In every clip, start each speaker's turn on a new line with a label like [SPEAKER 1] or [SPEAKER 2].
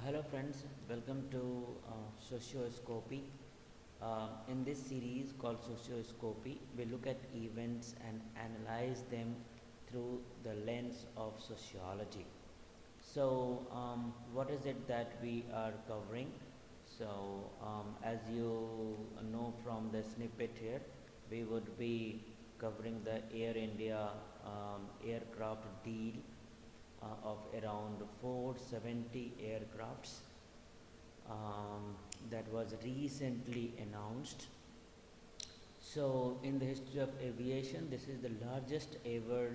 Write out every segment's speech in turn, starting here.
[SPEAKER 1] Hello friends, welcome to SocioScopy. In this series called SocioScopy, we look at events and analyze them through the lens of sociology. So, what is it that we are covering? So, as you know from the snippet here, we would be covering the Air India aircraft deal of around 470 aircrafts that was recently announced. So, in the history of aviation, this is the largest ever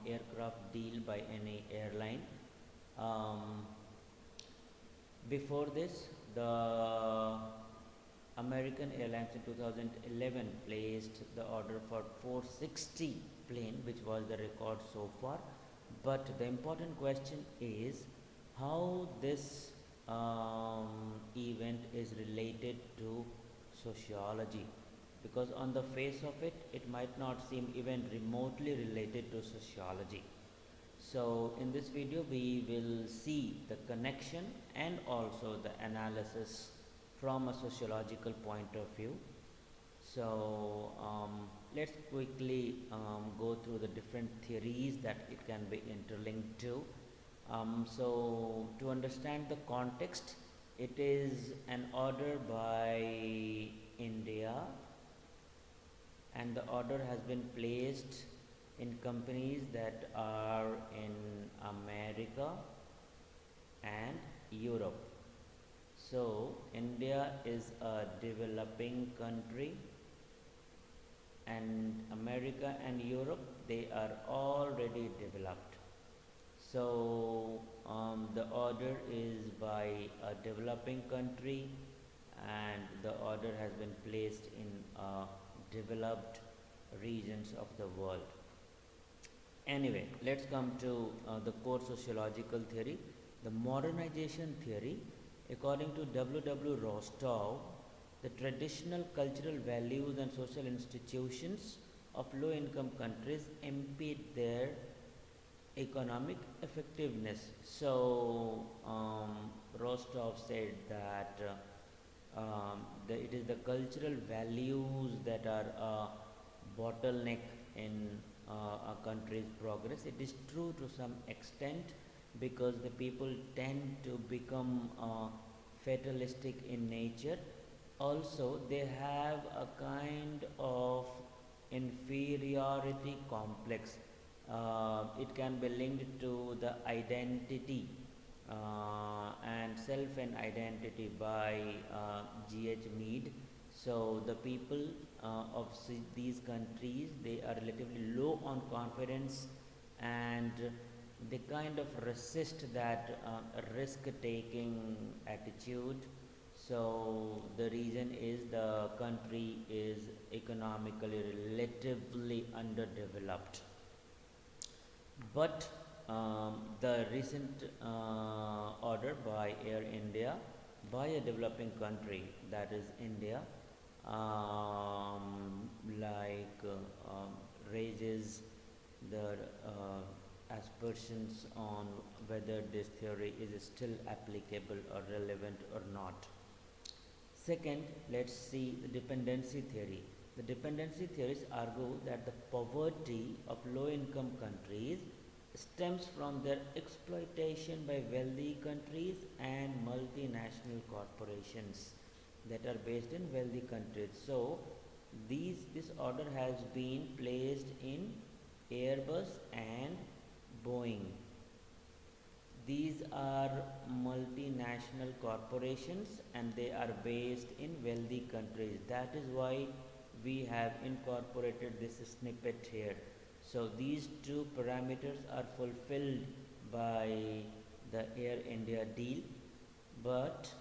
[SPEAKER 1] aircraft deal by any airline. Um, Before this, the American Airlines in 2011 placed the order for 460 plane, which was the record so far. But the important question is how this event is related to sociology, because on the face of it, it might not seem even remotely related to sociology. So, in this video, we will see the connection and also the analysis from a sociological point of view. So, let's quickly go through the different theories that it can be interlinked to. So, to understand the context, it is an order by India, and the order has been placed in companies that are in America and Europe. So, India is a developing country, and America and Europe, they are already developed. So, the order is by a developing country, and the order has been placed in developed regions of the world. Anyway, let's come to the core sociological theory, the modernization theory. According to W. Rostow, the traditional cultural values and social institutions of low income countries impede their economic effectiveness. So, Rostow said that it is the cultural values that are a bottleneck in a country's progress. It is true to some extent, because the people tend to become fatalistic in nature. Also, they have a kind of inferiority complex. It can be linked to the identity and self and identity by G.H. Mead. So, the people of these countries, they are relatively low on confidence, and they kind of resist that risk taking attitude. So, the reason is the country is economically relatively underdeveloped. But the recent order by Air India by a developing country, that is India, like raises the aspersions on whether this theory is still applicable or relevant or not. Second, let's see the dependency theory. The dependency theorists argue that the poverty of low income countries stems from their exploitation by wealthy countries and multinational corporations that are based in wealthy countries. So, this order has been placed in Airbus and Boeing. These are multinational corporations, and they are based in wealthy countries. That is why we have incorporated this snippet here. So, these two parameters are fulfilled by the Air India deal, but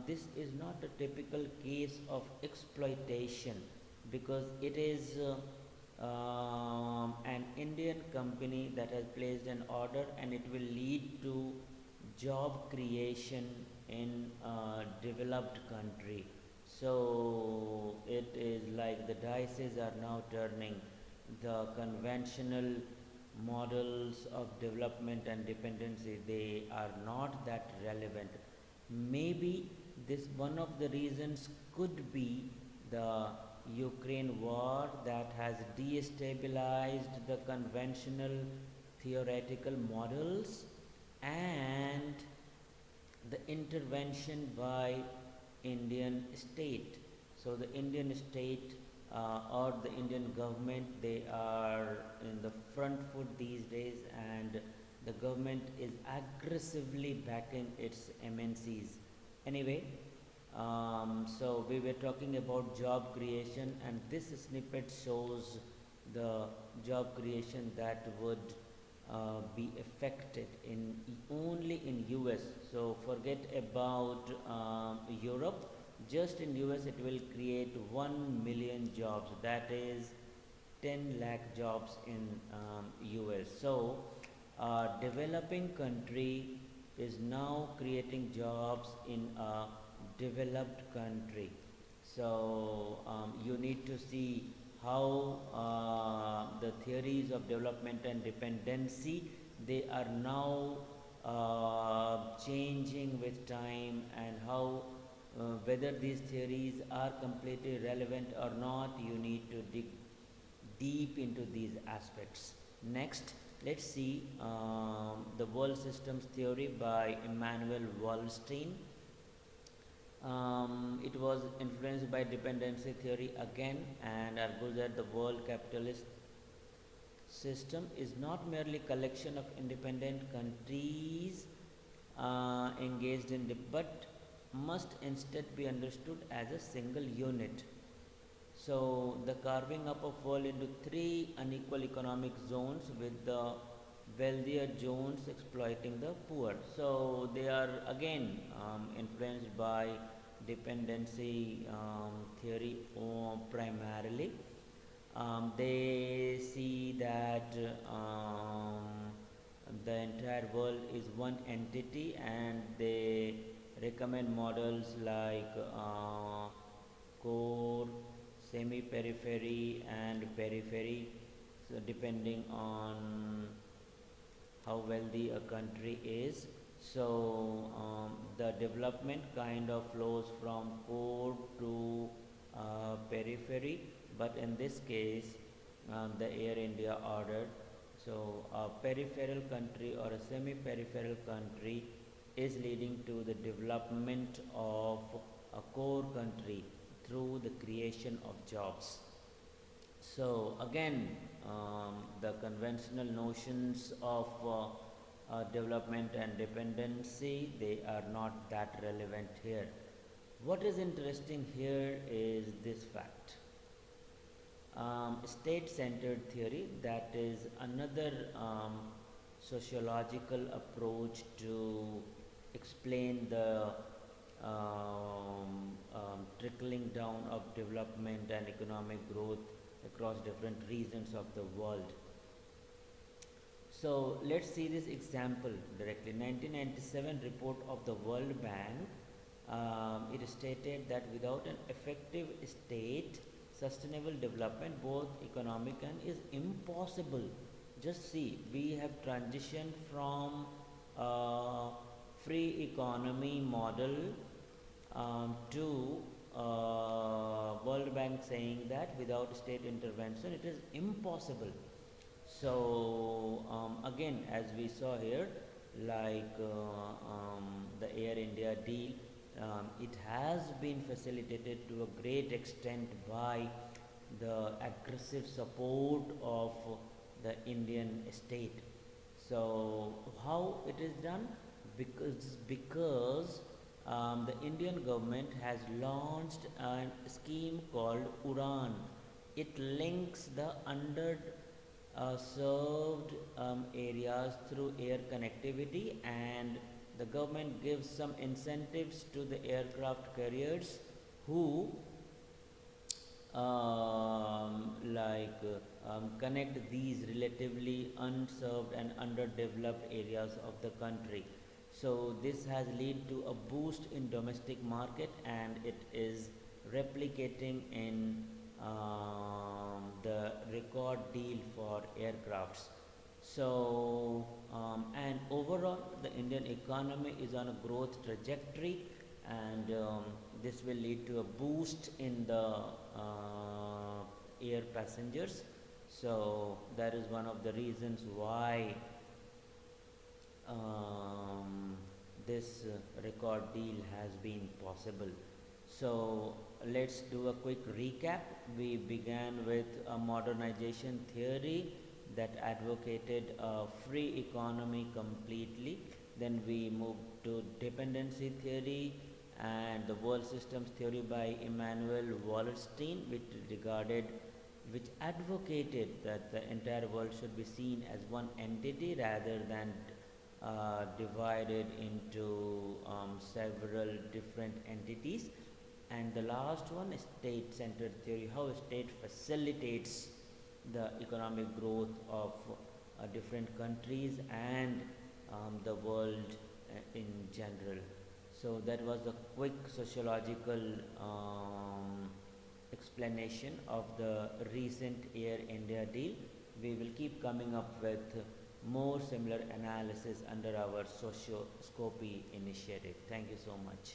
[SPEAKER 1] this is not a typical case of exploitation, because it is an Indian company that has placed an order, and it will lead to job creation in a developed country. So, it is like the dices are now turning. The conventional models of development and dependency, they are not that relevant. Maybe this one of the reasons could be the Ukraine war that has destabilized the conventional theoretical models, and the intervention by Indian state. So the Indian state or the Indian government, they are in the front foot these days, and the government is aggressively backing its MNCs. Anyway, so we were talking about job creation, and this snippet shows the job creation that would be affected in only in US. So forget about Europe. Just in US, it will create 1 million jobs. That is 10 lakh jobs in US. So developing country is now creating jobs in a developed country. So you need to see how the theories of development and dependency, they are now changing with time, and how whether these theories are completely relevant or not, you need to dig deep into these aspects. Next, let's see the world systems theory by Immanuel Wallerstein. It was influenced by dependency theory again, and argues that the world capitalist system is not merely collection of independent countries engaged in but must instead be understood as a single unit. So the carving up of world into three unequal economic zones, with the wealthier zones exploiting the poor. So they are again influenced by dependency theory primarily. They see that the entire world is one entity, and they recommend models like core, semi-periphery and periphery, so depending on how wealthy a country is. So the development kind of flows from core to periphery, but in this case the Air India order, so a peripheral country or a semi-peripheral country is leading to the development of a core country through the creation of jobs. So again, the conventional notions of development and dependency, they are not that relevant here. What is interesting here is this fact. State-centered theory, that is another sociological approach to explain the trickling down of development and economic growth across different regions of the world. So let's see this example directly. 1997 report of the World Bank, it stated that without an effective state, sustainable development, both economic and, is impossible. Just see, we have transitioned from free economy model to World Bank saying that without state intervention it is impossible. So again, as we saw here, like the Air India deal, it has been facilitated to a great extent by the aggressive support of the Indian state. So how it is done? Because the Indian government has launched a scheme called UDAN. It links the served areas through air connectivity, and the government gives some incentives to the aircraft carriers who connect these relatively unserved and underdeveloped areas of the country. So this has led to a boost in domestic market, and it is replicating in the record deal for aircrafts. So, and overall, the Indian economy is on a growth trajectory, and this will lead to a boost in the air passengers. So, that is one of the reasons why um, this record deal has been possible. So let's do a quick recap. We began with a modernization theory that advocated a free economy completely. Then we moved to dependency theory and the world systems theory by Immanuel Wallerstein, which advocated that the entire world should be seen as one entity rather than divided into several different entities. And the last one is state-centered theory, how state facilitates the economic growth of different countries and the world in general. So that was a quick sociological explanation of the recent Air India deal. We will keep coming up with more similar analysis under our SocioScopy initiative. Thank you so much.